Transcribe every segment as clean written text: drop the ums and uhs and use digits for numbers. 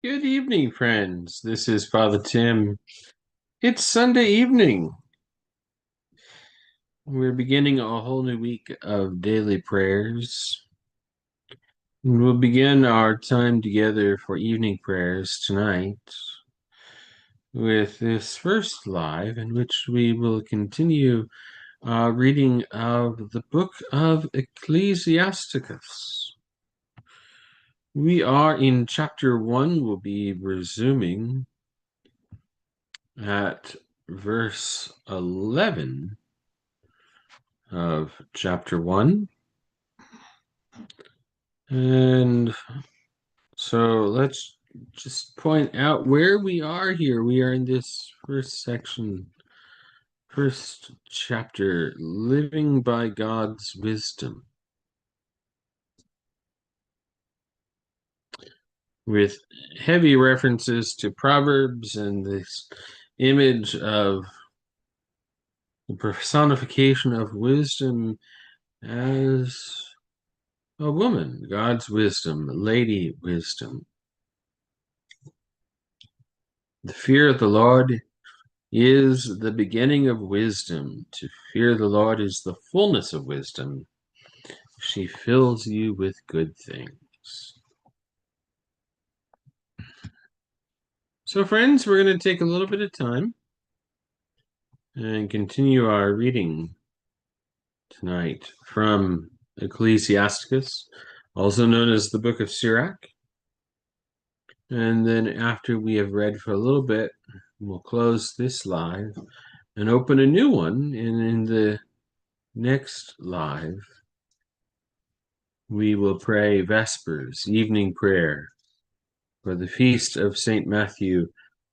Good evening, friends. This is Father Tim. It's Sunday evening. We're beginning a whole new week of daily prayers. And we'll begin our time together for evening prayers tonight with this first live, in which we will continue reading of the book of Ecclesiasticus. We are in chapter 1. We'll be resuming at verse 11 of chapter 1. And so let's just point out where we are here. We are in this first section, first chapter, living by God's wisdom, with heavy references to Proverbs and this image of the personification of wisdom as a woman, God's wisdom, Lady Wisdom. The fear of the Lord is the beginning of wisdom. To fear the Lord is the fullness of wisdom. She fills you with good things. So, friends, we're going to take a little bit of time and continue our reading tonight from Ecclesiasticus, also known as the Book of Sirach. And then after we have read for a little bit, we'll close this live and open a new one. And in the next live, we will pray Vespers, evening prayer, for the feast of St. Matthew,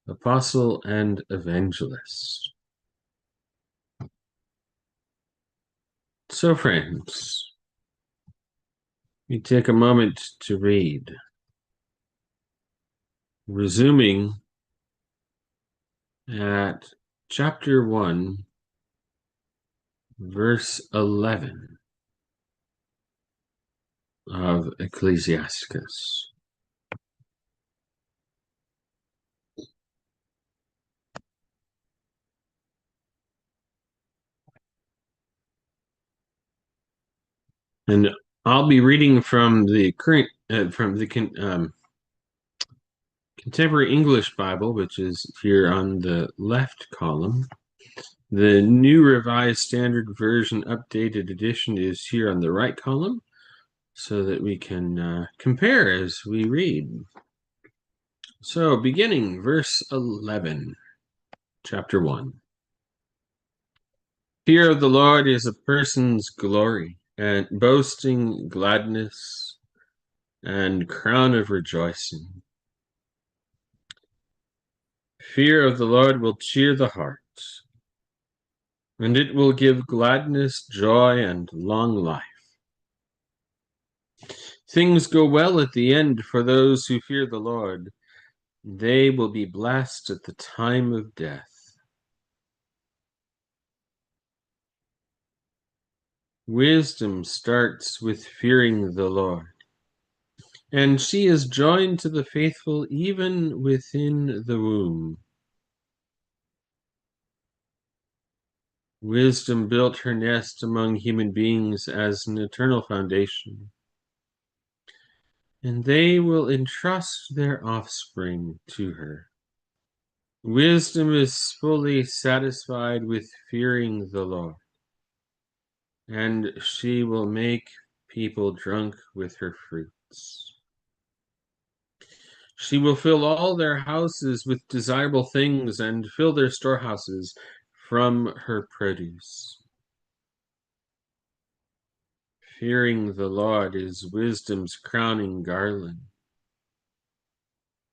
Apostle and Evangelist. So, friends, we take a moment to read, resuming at chapter 1, verse 11 of Ecclesiasticus. And I'll be reading from the Contemporary English Bible, which is here on the left column. The New Revised Standard Version Updated Edition is here on the right column, so that we can compare as we read. So, beginning verse 11, chapter 1. Fear of the Lord is a person's glory, and boasting gladness, and crown of rejoicing. Fear of the Lord will cheer the heart, and it will give gladness, joy, and long life. Things go well at the end for those who fear the Lord. They will be blessed at the time of death. Wisdom starts with fearing the Lord, and she is joined to the faithful even within the womb. Wisdom built her nest among human beings as an eternal foundation, and they will entrust their offspring to her. Wisdom is fully satisfied with fearing the Lord, and she will make people drunk with her fruits. She will fill all their houses with desirable things and fill their storehouses from her produce. Fearing the Lord is wisdom's crowning garland,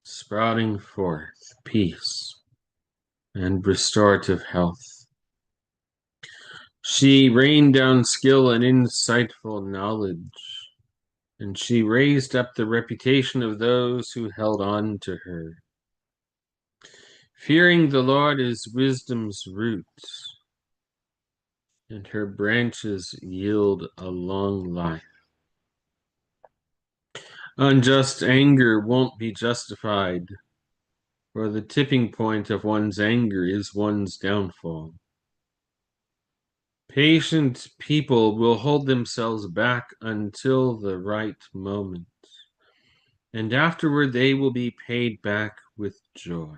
sprouting forth peace and restorative health. She rained down skill and insightful knowledge, and she raised up the reputation of those who held on to her. Fearing the Lord is wisdom's roots, and her branches yield a long life. Unjust anger won't be justified, for the tipping point of one's anger is one's downfall. Patient people will hold themselves back until the right moment, and afterward they will be paid back with joy.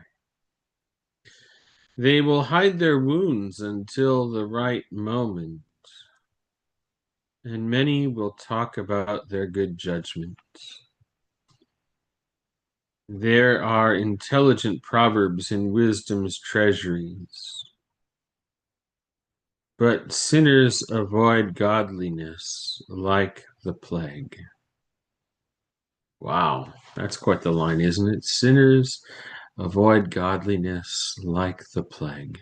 They will hide their wounds until the right moment, and many will talk about their good judgment. There are intelligent proverbs in wisdom's treasuries, but sinners avoid godliness like the plague. Wow, that's quite the line, isn't it? Sinners avoid godliness like the plague.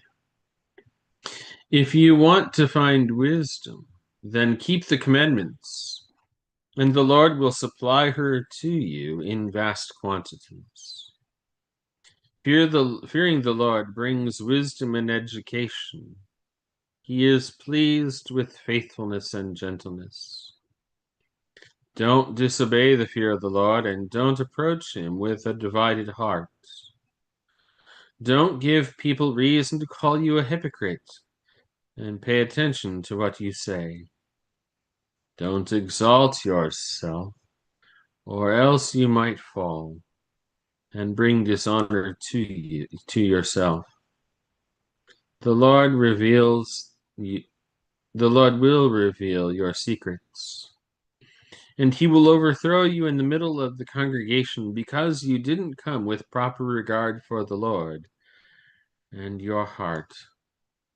If you want to find wisdom, then keep the commandments, and the Lord will supply her to you in vast quantities. Fearing the Lord brings wisdom and education. He is pleased with faithfulness and gentleness. Don't disobey the fear of the Lord, and don't approach him with a divided heart. Don't give people reason to call you a hypocrite, and pay attention to what you say. Don't exalt yourself, or else you might fall and bring dishonor to yourself. The Lord the Lord will reveal your secrets, and he will overthrow you in the middle of the congregation because you didn't come with proper regard for the Lord, and your heart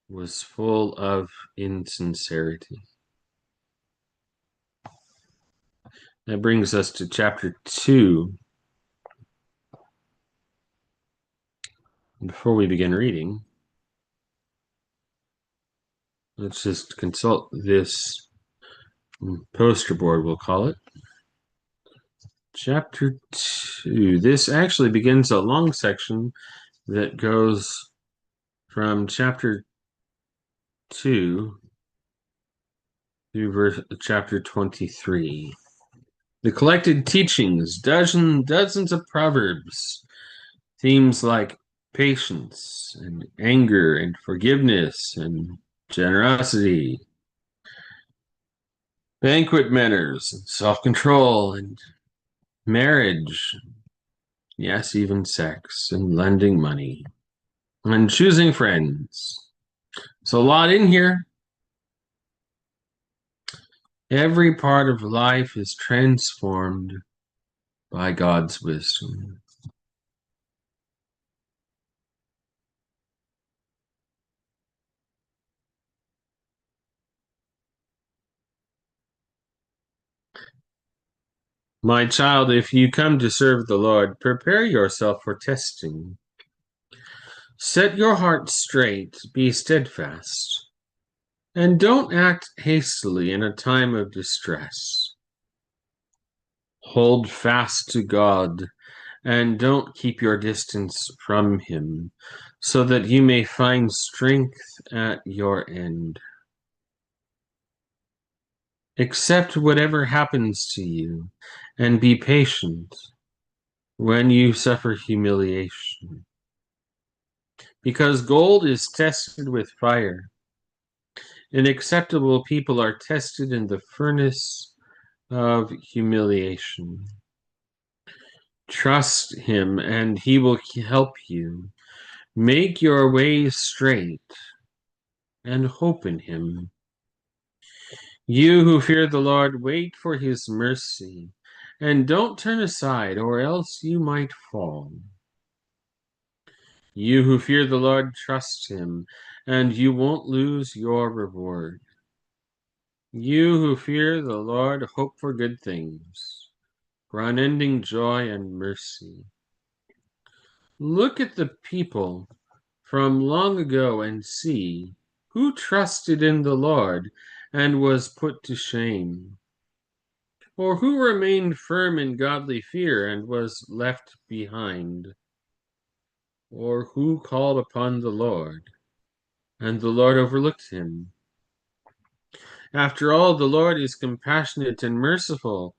was full of insincerity. That brings us to chapter 2. Before we begin reading, let's just consult this poster board, we'll call it. Chapter 2. This actually begins a long section that goes from chapter 2 through chapter 23. The collected teachings, dozens of proverbs, themes like patience and anger and forgiveness and generosity, banquet manners and self-control and marriage, yes, even sex and lending money and choosing friends. It's a lot in here. Every part of life is transformed by God's wisdom. My child, if you come to serve the Lord, prepare yourself for testing. Set your heart straight, be steadfast, and don't act hastily in a time of distress. Hold fast to God, and don't keep your distance from him, so that you may find strength at your end. Accept whatever happens to you, and be patient when you suffer humiliation. Because gold is tested with fire, and acceptable people are tested in the furnace of humiliation. Trust him, and he will help you. Make your ways straight, and hope in him. You who fear the Lord, wait for his mercy, and don't turn aside, or else you might fall. You who fear the Lord, trust him, and you won't lose your reward. You who fear the Lord, hope for good things, for unending joy and mercy. Look at the people from long ago and see who trusted in the Lord and was put to shame, or who remained firm in godly fear and was left behind, or who called upon the Lord and the Lord overlooked him. After all, the Lord is compassionate and merciful,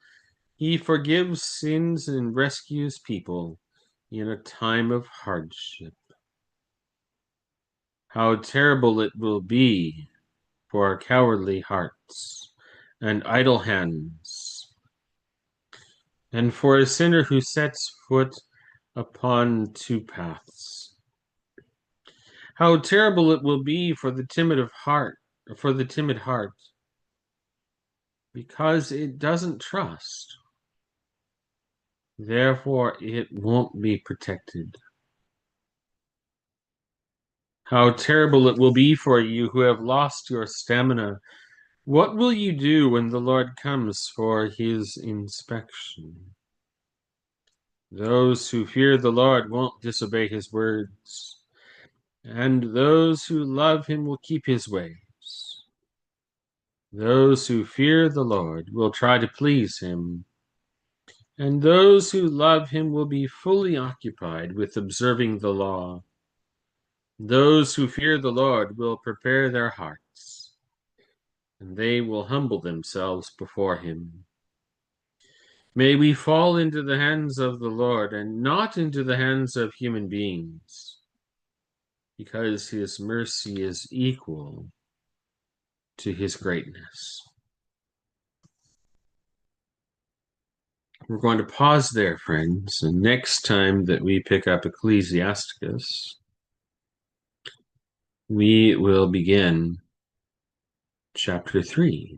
He forgives sins and rescues people in a time of hardship. How terrible it will be for cowardly hearts and idle hands, and for a sinner who sets foot upon two paths. How terrible it will be for the timid heart, because it doesn't trust. Therefore, it won't be protected. How terrible it will be for you who have lost your stamina. What will you do when the Lord comes for his inspection? Those who fear the Lord won't disobey his words, and those who love him will keep his ways. Those who fear the Lord will try to please him, and those who love him will be fully occupied with observing the law. Those who fear the Lord will prepare their hearts, and they will humble themselves before him. May we fall into the hands of the Lord and not into the hands of human beings, because his mercy is equal to his greatness. We're going to pause there, friends, and next time that we pick up Ecclesiasticus, we will begin chapter 3.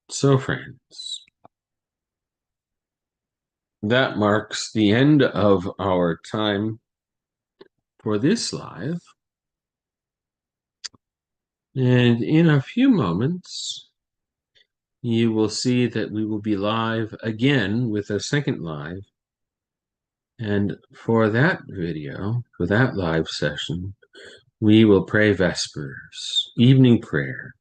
So, friends, that marks the end of our time for this live. And in a few moments, you will see that we will be live again with a second live. And for that video, for that live session, we will pray Vespers, evening prayer,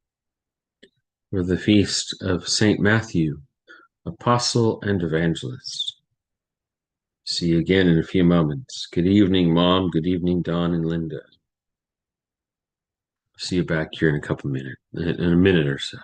for the feast of St. Matthew, Apostle and Evangelist. See you again in a few moments. Good evening, Mom. Good evening, Don and Linda. See you back here in a minute or so.